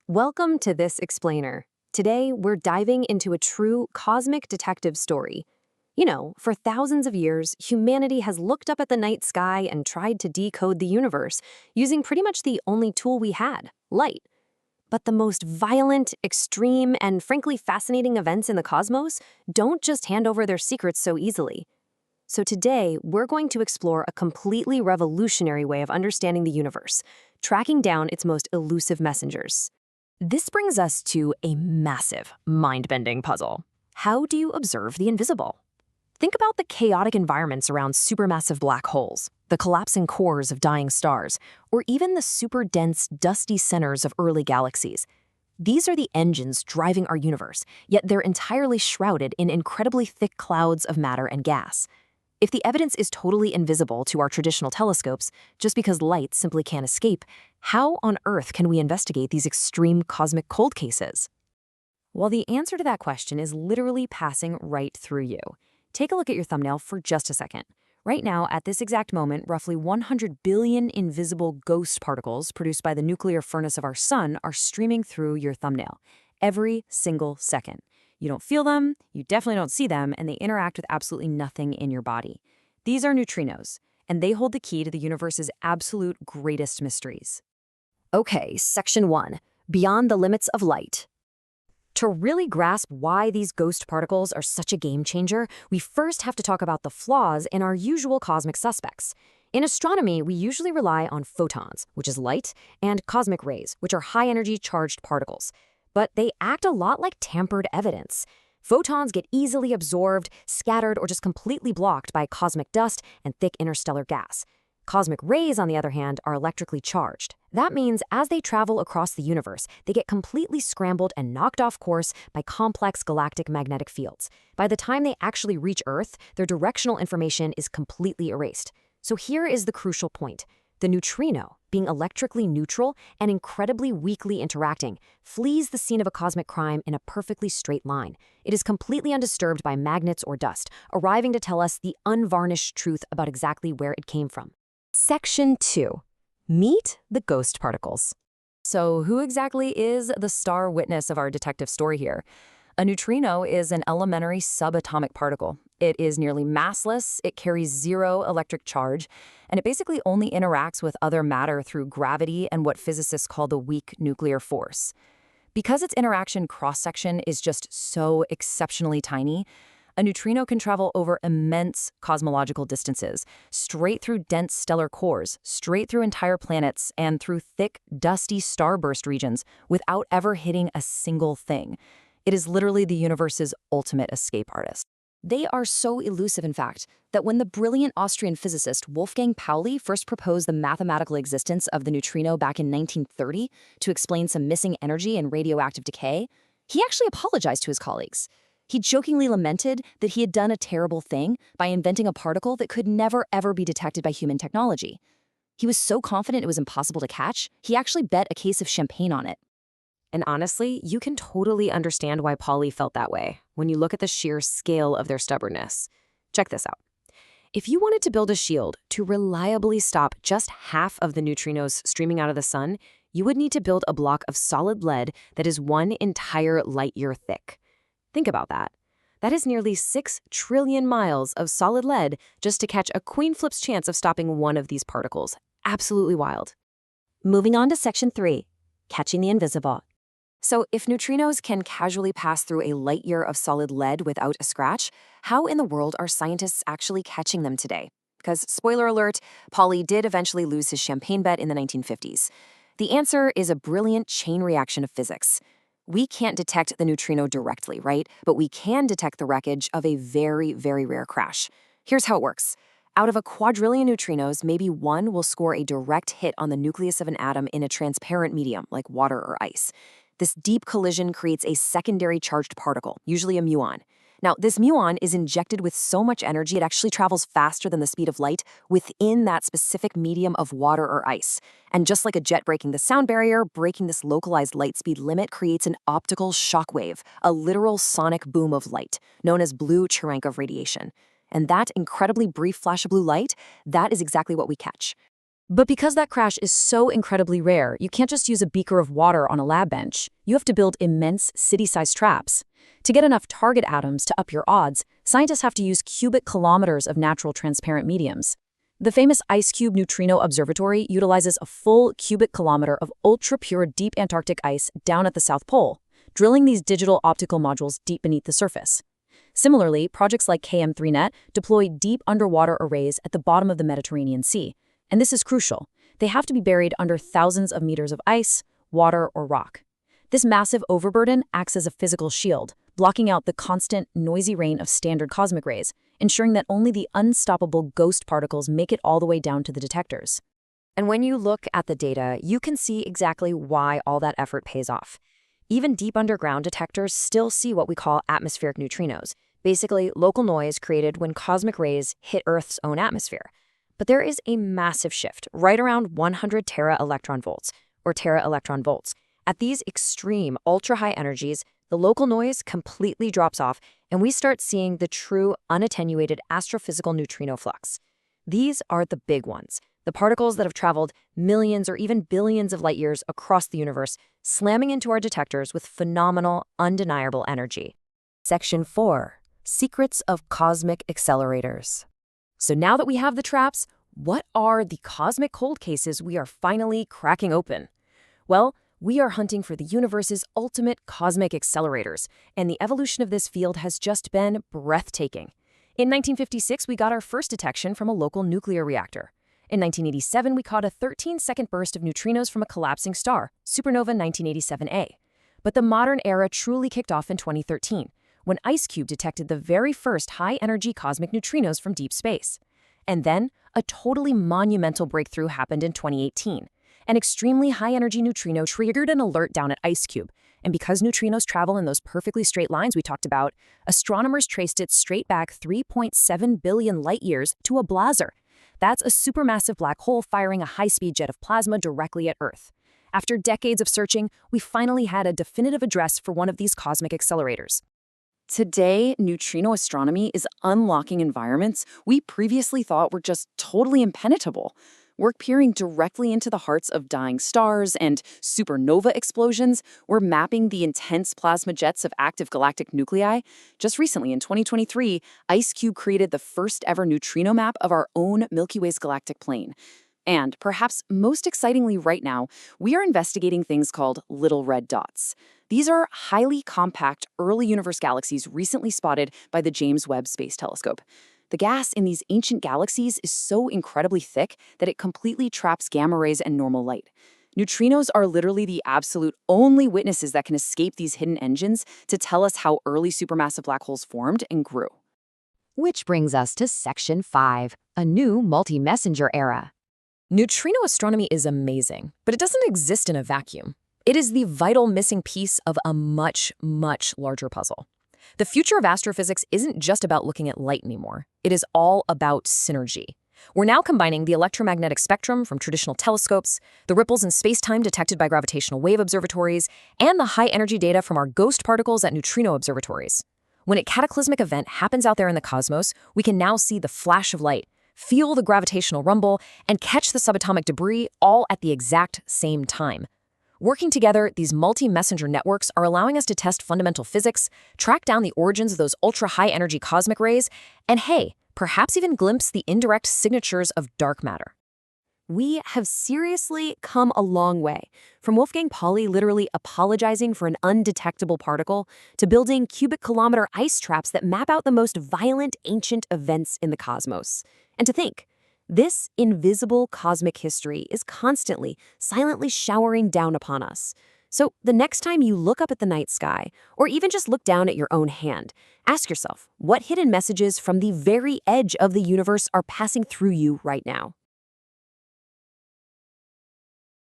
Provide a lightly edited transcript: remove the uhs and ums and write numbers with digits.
Welcome to this explainer. Today, we're diving into a true cosmic detective story. For thousands of years, humanity has looked up at the night sky and tried to decode the universe using pretty much the only tool we had, light. But the most violent, extreme, and frankly fascinating events in the cosmos don't just hand over their secrets so easily. So today, we're going to explore a completely revolutionary way of understanding the universe, tracking down its most elusive messengers. This brings us to a massive, mind-bending puzzle. How do you observe the invisible? Think about the chaotic environments around supermassive black holes, the collapsing cores of dying stars, or even the super-dense, dusty centers of early galaxies. These are the engines driving our universe, yet they're entirely shrouded in incredibly thick clouds of matter and gas. If the evidence is totally invisible to our traditional telescopes, just because light simply can't escape, how on earth can we investigate these extreme cosmic cold cases? Well, the answer to that question is literally passing right through you. Take a look at your thumbnail for just a second. Right now, at this exact moment, roughly 100 billion invisible ghost particles produced by the nuclear furnace of our sun are streaming through your thumbnail every single second. You don't feel them, you definitely don't see them, and they interact with absolutely nothing in your body. These are neutrinos, and they hold the key to the universe's absolute greatest mysteries. Okay, Section 1. Beyond the limits of light. To really grasp why these ghost particles are such a game changer, we first have to talk about the flaws in our usual cosmic suspects. In astronomy, we usually rely on photons, which is light, and cosmic rays, which are high-energy charged particles. But they act a lot like tampered evidence. Photons get easily absorbed, scattered, or just completely blocked by cosmic dust and thick interstellar gas. Cosmic rays, on the other hand, are electrically charged. That means as they travel across the universe, they get completely scrambled and knocked off course by complex galactic magnetic fields. By the time they actually reach Earth, their directional information is completely erased. So here is the crucial point. The neutrino, being electrically neutral and incredibly weakly interacting, flees the scene of a cosmic crime in a perfectly straight line. It is completely undisturbed by magnets or dust, arriving to tell us the unvarnished truth about exactly where it came from. Section 2. Meet the ghost particles. So who exactly is the star witness of our detective story here? A neutrino is an elementary subatomic particle. It is nearly massless, it carries zero electric charge, and it basically only interacts with other matter through gravity and what physicists call the weak nuclear force. Because its interaction cross-section is just so exceptionally tiny, a neutrino can travel over immense cosmological distances, straight through dense stellar cores, straight through entire planets, and through thick, dusty starburst regions without ever hitting a single thing. It is literally the universe's ultimate escape artist. They are so elusive, in fact, that when the brilliant Austrian physicist Wolfgang Pauli first proposed the mathematical existence of the neutrino back in 1930 to explain some missing energy and radioactive decay, he actually apologized to his colleagues. He jokingly lamented that he had done a terrible thing by inventing a particle that could never ever be detected by human technology. He was so confident it was impossible to catch, he actually bet a case of champagne on it. And honestly, you can totally understand why Pauli felt that way when you look at the sheer scale of their stubbornness. Check this out. If you wanted to build a shield to reliably stop just half of the neutrinos streaming out of the sun, you would need to build a block of solid lead that is 1 entire light year thick. Think about that. That is nearly 6 trillion miles of solid lead just to catch a coin flip's chance of stopping one of these particles. Absolutely wild. Moving on to Section 3, catching the invisible. So if neutrinos can casually pass through a light year of solid lead without a scratch, how in the world are scientists actually catching them today? Because, spoiler alert, Pauli did eventually lose his champagne bet in the 1950s. The answer is a brilliant chain reaction of physics. We can't detect the neutrino directly, right? But we can detect the wreckage of a very, very rare crash. Here's how it works. Out of a quadrillion neutrinos, maybe one will score a direct hit on the nucleus of an atom in a transparent medium, like water or ice. This deep collision creates a secondary charged particle, usually a muon. Now, this muon is injected with so much energy it actually travels faster than the speed of light within that specific medium of water or ice. And just like a jet breaking the sound barrier, breaking this localized light speed limit creates an optical shockwave, a literal sonic boom of light, known as blue Cherenkov radiation. And that incredibly brief flash of blue light, that is exactly what we catch. But because that crash is so incredibly rare, you can't just use a beaker of water on a lab bench. You have to build immense city-sized traps. To get enough target atoms to up your odds, scientists have to use cubic kilometers of natural transparent mediums. The famous Ice Cube Neutrino Observatory utilizes a full cubic kilometer of ultra-pure deep Antarctic ice down at the South Pole, drilling these digital optical modules deep beneath the surface. Similarly, projects like KM3Net deploy deep underwater arrays at the bottom of the Mediterranean Sea. And this is crucial. They have to be buried under thousands of meters of ice, water, or rock. This massive overburden acts as a physical shield, blocking out the constant, noisy rain of standard cosmic rays, ensuring that only the unstoppable ghost particles make it all the way down to the detectors. And when you look at the data, you can see exactly why all that effort pays off. Even deep underground detectors still see what we call atmospheric neutrinos, basically local noise created when cosmic rays hit Earth's own atmosphere. But there is a massive shift, right around 100 tera-electron volts, or tera-electron volts. At these extreme, ultra-high energies, the local noise completely drops off, and we start seeing the true, unattenuated astrophysical neutrino flux. These are the big ones, the particles that have traveled millions or even billions of light years across the universe, slamming into our detectors with phenomenal, undeniable energy. Section 4. Secrets of Cosmic Accelerators. So now that we have the traps, what are the cosmic cold cases we are finally cracking open? Well, we are hunting for the universe's ultimate cosmic accelerators, and the evolution of this field has just been breathtaking. In 1956, we got our first detection from a local nuclear reactor. In 1987, we caught a 13-second burst of neutrinos from a collapsing star, supernova 1987A. But the modern era truly kicked off in 2013, when Ice Cube detected the very first high-energy cosmic neutrinos from deep space. And then, a totally monumental breakthrough happened in 2018. An extremely high-energy neutrino triggered an alert down at Ice Cube, and because neutrinos travel in those perfectly straight lines we talked about, astronomers traced it straight back 3.7 billion light-years to a blazar. That's a supermassive black hole firing a high-speed jet of plasma directly at Earth. After decades of searching, we finally had a definitive address for one of these cosmic accelerators. Today, neutrino astronomy is unlocking environments we previously thought were just totally impenetrable. We're peering directly into the hearts of dying stars and supernova explosions. We're mapping the intense plasma jets of active galactic nuclei. Just recently, in 2023, Ice Cube created the first ever neutrino map of our own Milky Way's galactic plane. And perhaps most excitingly right now, we are investigating things called little red dots. These are highly compact early universe galaxies recently spotted by the James Webb Space Telescope. The gas in these ancient galaxies is so incredibly thick that it completely traps gamma rays and normal light. Neutrinos are literally the absolute only witnesses that can escape these hidden engines to tell us how early supermassive black holes formed and grew. Which brings us to Section 5, a new multi-messenger era. Neutrino astronomy is amazing, but it doesn't exist in a vacuum. It is the vital missing piece of a much, much larger puzzle. The future of astrophysics isn't just about looking at light anymore. It is all about synergy. We're now combining the electromagnetic spectrum from traditional telescopes, the ripples in space-time detected by gravitational wave observatories, and the high-energy data from our ghost particles at neutrino observatories. When a cataclysmic event happens out there in the cosmos, we can now see the flash of light, feel the gravitational rumble, and catch the subatomic debris all at the exact same time. Working together, these multi-messenger networks are allowing us to test fundamental physics, track down the origins of those ultra-high-energy cosmic rays, and hey, perhaps even glimpse the indirect signatures of dark matter. We have seriously come a long way, from Wolfgang Pauli literally apologizing for an undetectable particle to building cubic kilometer ice traps that map out the most violent ancient events in the cosmos. And to think, this invisible cosmic history is constantly, silently showering down upon us. So the next time you look up at the night sky, or even just look down at your own hand, ask yourself, what hidden messages from the very edge of the universe are passing through you right now?